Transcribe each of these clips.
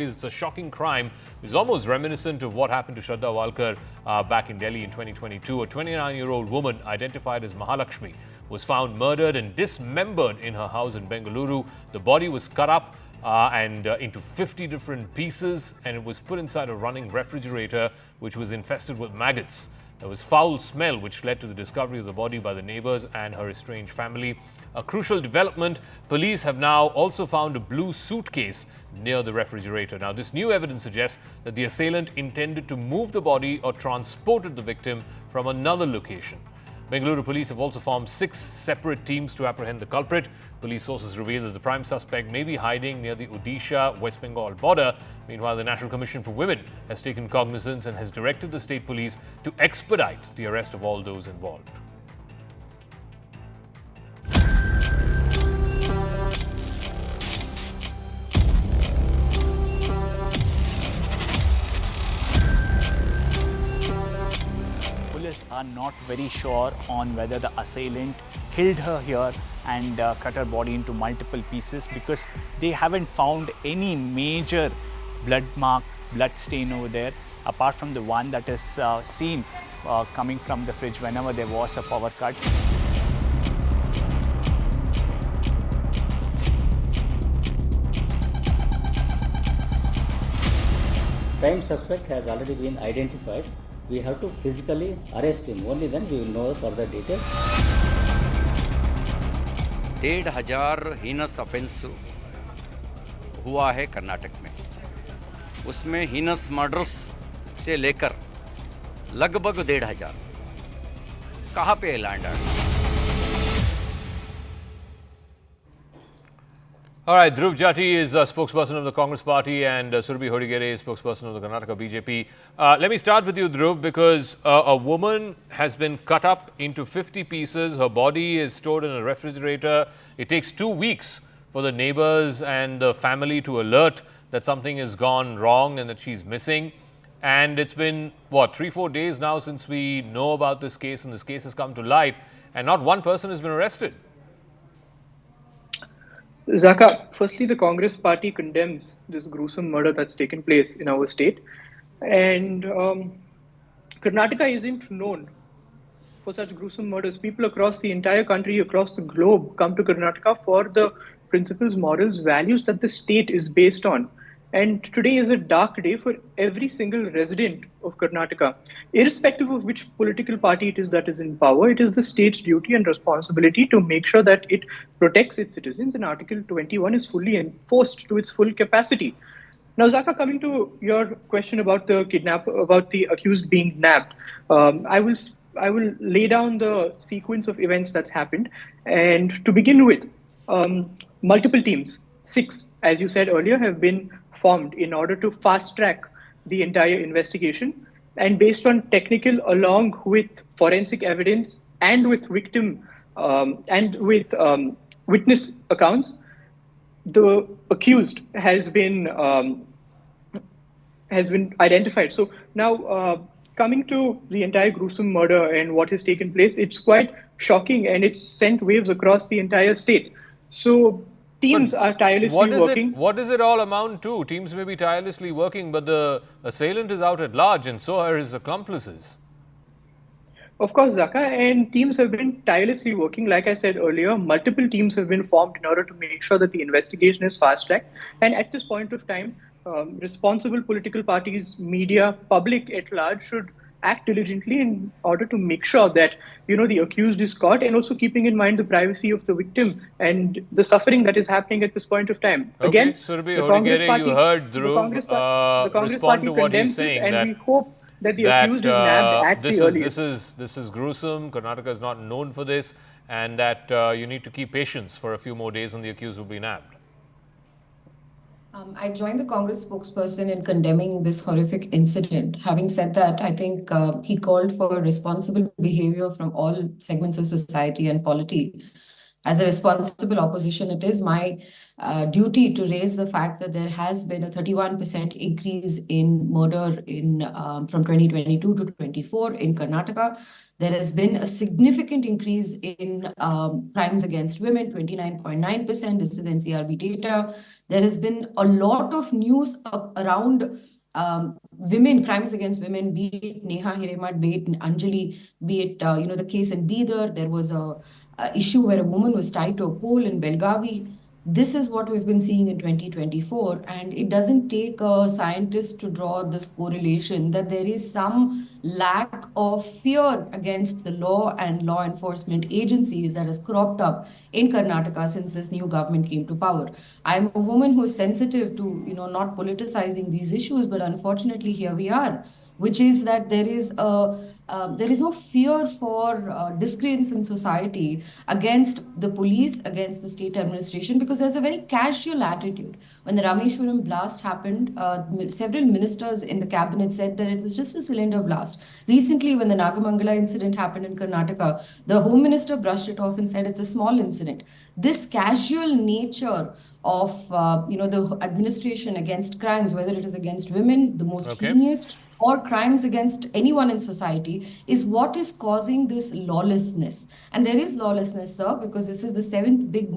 It's a shocking crime. It's almost reminiscent of what happened to Shraddha Walkar back in Delhi in 2022. A 29-year-old woman identified as Mahalakshmi was found murdered and dismembered in her house in Bengaluru. The body was cut up and into 50 different pieces, and it was put inside a running refrigerator which was infested with maggots. There was foul smell which led to the discovery of the body by the neighbors and her estranged family. A crucial development, police have now also found a blue suitcase near the refrigerator. Now, this new evidence suggests that the assailant intended to move the body or transported the victim from another location. Bengaluru police have also formed 6 separate teams to apprehend the culprit. Police sources reveal that the prime suspect may be hiding near the Odisha-West Bengal border. Meanwhile, the National Commission for Women has taken cognizance and has directed the state police to expedite the arrest of all those involved. Police are not very sure on whether the assailant killed her here and cut her body into multiple pieces, because they haven't found any major blood mark, blood stain over there, apart from the one that is seen coming from the fridge whenever there was a power cut. Crime suspect has already been identified. We have to physically arrest him. Only then we will know further details. 1,500 heinous offence हुआ है कर्नाटक में. उसमें heinous murders से लेकर लगभग 1,500 कहाँ पे land आया? All right, Dhruv Jati is a spokesperson of the Congress Party and Surabhi Hodigere is spokesperson of the Karnataka BJP. Let me start with you, Dhruv, because a woman has been cut up into 50 pieces. Her body is stored in a refrigerator. It takes 2 weeks for the neighbors and the family to alert that something has gone wrong and that she's missing. And it's been, what, 3-4 days now since we know about this case and this case has come to light, and not one person has been arrested. Zaka, firstly, the Congress party condemns this gruesome murder that's taken place in our state. And Karnataka isn't known for such gruesome murders. People across the entire country, across the globe, come to Karnataka for the principles, morals, values that the state is based on. And today is a dark day for every single resident of Karnataka. Irrespective of which political party it is that is in power, it is the state's duty and responsibility to make sure that it protects its citizens, and Article 21 is fully enforced to its full capacity. Now, Zaka, coming to your question about the accused being nabbed, I will lay down the sequence of events that's happened. And to begin with, multiple teams, 6, as you said earlier, have been formed in order to fast track the entire investigation. And based on technical, along with forensic evidence and with victim and with witness accounts, the accused has been identified. So now, coming to the entire gruesome murder and what has taken place, it's quite shocking and it's sent waves across the entire state. So teams are tirelessly working. What does it all amount to? Teams may be tirelessly working, but the assailant is out at large and so are his accomplices. Of course, Zaka, and teams have been tirelessly working. Like I said earlier, multiple teams have been formed in order to make sure that the investigation is fast-tracked. And at this point of time, responsible political parties, media, public at large should act diligently in order to make sure that, the accused is caught, and also keeping in mind the privacy of the victim and the suffering that is happening at this point of time. Okay, again, Surabhi Hodigere, you heard Dhruv respond to what he's saying, and that we hope that the accused is nabbed at the earliest. This is gruesome. Karnataka is not known for this, and that you need to keep patience for a few more days and the accused will be nabbed. I joined the Congress spokesperson in condemning this horrific incident. Having said that, I think he called for responsible behavior from all segments of society and polity. as a responsible opposition, it is my duty to raise the fact that there has been a 31% increase in murder in from 2022 to 24 in Karnataka. There has been a significant increase in crimes against women, 29.9%. This is NCRB data. There has been a lot of news around women, crimes against women, be it Neha Hiremat, be it Anjali, be it the case in Bidar. There was a issue where a woman was tied to a pole in Belgavi. This is what we've been seeing in 2024, and it doesn't take a scientist to draw this correlation that there is some lack of fear against the law and law enforcement agencies that has cropped up in Karnataka since this new government came to power. I'm a woman who is sensitive to, not politicizing these issues, but unfortunately here we are, which is that there is no fear for disgrace in society against the police, against the state administration, because there's a very casual attitude. When the Rameshwaram blast happened, several ministers in the cabinet said that it was just a cylinder blast. Recently, when the Nagamangala incident happened in Karnataka, the Home Minister brushed it off and said it's a small incident. This casual nature of the administration against crimes, whether it is against women, the most heinous, or crimes against anyone in society, is what is causing this lawlessness. And there is lawlessness, sir, because this is the 7th big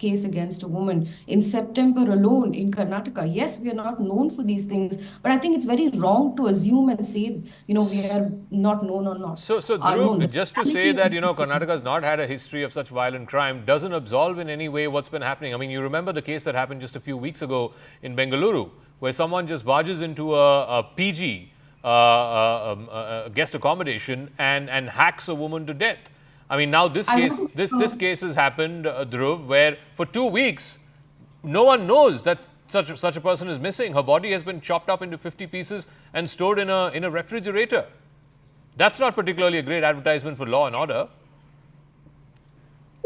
case against a woman in September alone in Karnataka. Yes, we are not known for these things, but I think it's very wrong to assume and say, we are not known or not. So Dhruv, just to say that, Karnataka has not had a history of such violent crime doesn't absolve in any way what's been happening. I mean, you remember the case that happened just a few weeks ago in Bengaluru, where someone just barges into a PG, guest accommodation, and hacks a woman to death. I mean, now this case has happened, Dhruv, where for 2 weeks no one knows that such a person is missing. Her body has been chopped up into 50 pieces and stored in a refrigerator. That's not particularly a great advertisement for law and order.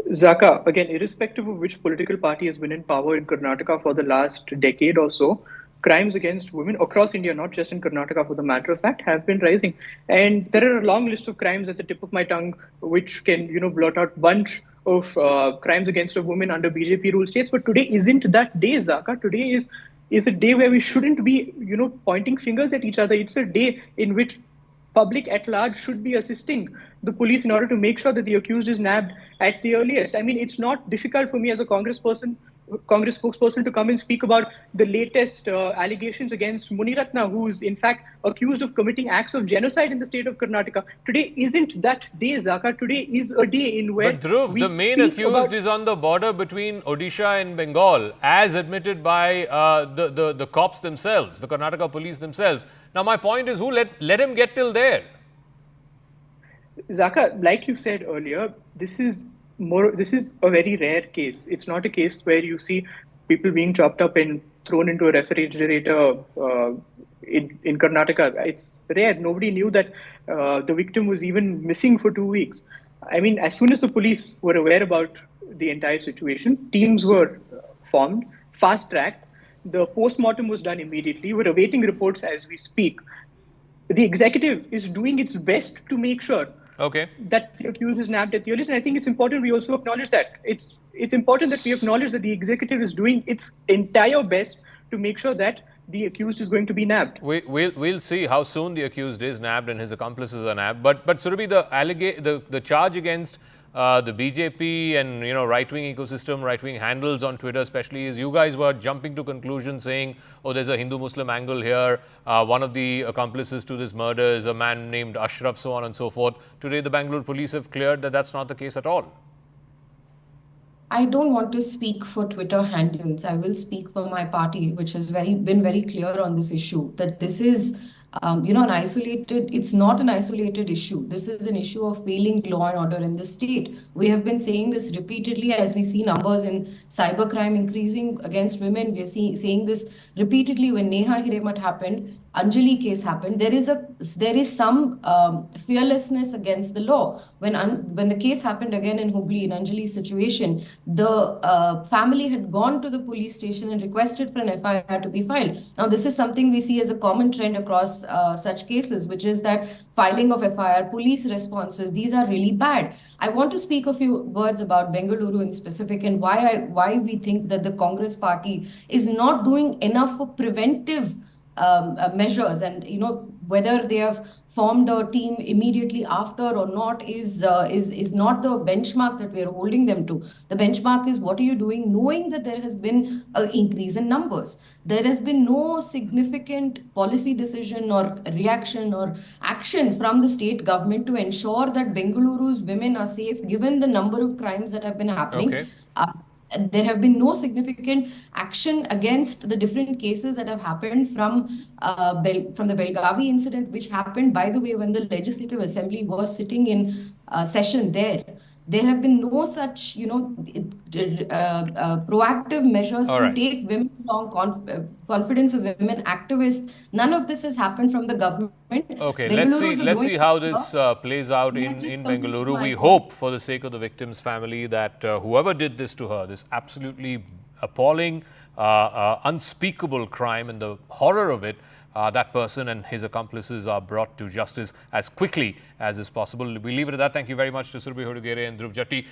Zaka, again, irrespective of which political party has been in power in Karnataka for the last decade or so, crimes against women across India, not just in Karnataka for the matter of fact, have been rising. And there are a long list of crimes at the tip of my tongue, which can, blot out bunch of crimes against a woman under BJP rule states. But today isn't that day, Zaka. Today is a day where we shouldn't be, pointing fingers at each other. It's a day in which public at large should be assisting the police in order to make sure that the accused is nabbed at the earliest. I mean, it's not difficult for me as a Congress spokesperson to come and speak about the latest allegations against Muniratna, who is in fact accused of committing acts of genocide in the state of Karnataka. Today isn't that day, Zaka. Today is a day in where... But Dhruv, the main accused is on the border between Odisha and Bengal, as admitted by the cops themselves, the Karnataka police themselves. Now, my point is, who let him get till there? Zaka, like you said earlier, this is a very rare case. It's not a case where you see people being chopped up and thrown into a refrigerator in Karnataka. It's rare. Nobody knew that the victim was even missing for 2 weeks. I mean, as soon as the police were aware about the entire situation, teams were formed, fast-tracked. The post-mortem was done immediately. We're awaiting reports as we speak. The executive is doing its best to make sure that the accused is nabbed at the earliest. And I think it's important we also acknowledge that. It's important that we acknowledge that the executive is doing its entire best to make sure that the accused is going to be nabbed. We'll see how soon the accused is nabbed and his accomplices are nabbed. But Surabhi, the charge against the BJP and right-wing ecosystem, right-wing handles on Twitter especially, is you guys were jumping to conclusions saying, oh, there's a Hindu-Muslim angle here. One of the accomplices to this murder is a man named Ashraf, so on and so forth. Today, the Bengaluru police have cleared that that's not the case at all. I don't want to speak for Twitter handles. I will speak for my party, which has been very clear on this issue, that this is it's not an isolated issue. This is an issue of failing law and order in the state. We have been saying this repeatedly as we see numbers in cybercrime increasing against women. We are saying this repeatedly when Neha Hiremat happened. Anjali case happened, there is some fearlessness against the law. When the case happened again in Hubli, in Anjali's situation, the family had gone to the police station and requested for an FIR to be filed. Now, this is something we see as a common trend across such cases, which is that filing of FIR, police responses, these are really bad. I want to speak a few words about Bengaluru in specific and why we think that the Congress party is not doing enough for preventive measures, and whether they have formed a team immediately after or not is not the benchmark that we are holding them to. The benchmark is, what are you doing knowing that there has been an increase in numbers? There has been no significant policy decision or reaction or action from the state government to ensure that Bengaluru's women are safe, given the number of crimes that have been happening. Okay. There have been no significant action against the different cases that have happened from the Belgavi incident, which happened, by the way, when the Legislative Assembly was sitting in session there. There have been no such, proactive measures All to right. take women along, confidence of women activists. None of this has happened from the government. Okay, Bengaluru is a let's growing see how center. this plays out May I in just complete Bengaluru. my We point? hope, for the sake of the victim's family, that whoever did this to her, this absolutely appalling, unspeakable crime, and the horror of it, that person and his accomplices are brought to justice as quickly as is possible. We leave it at that. Thank you very much to Surbhi Hodugere and Dhruv Jatti.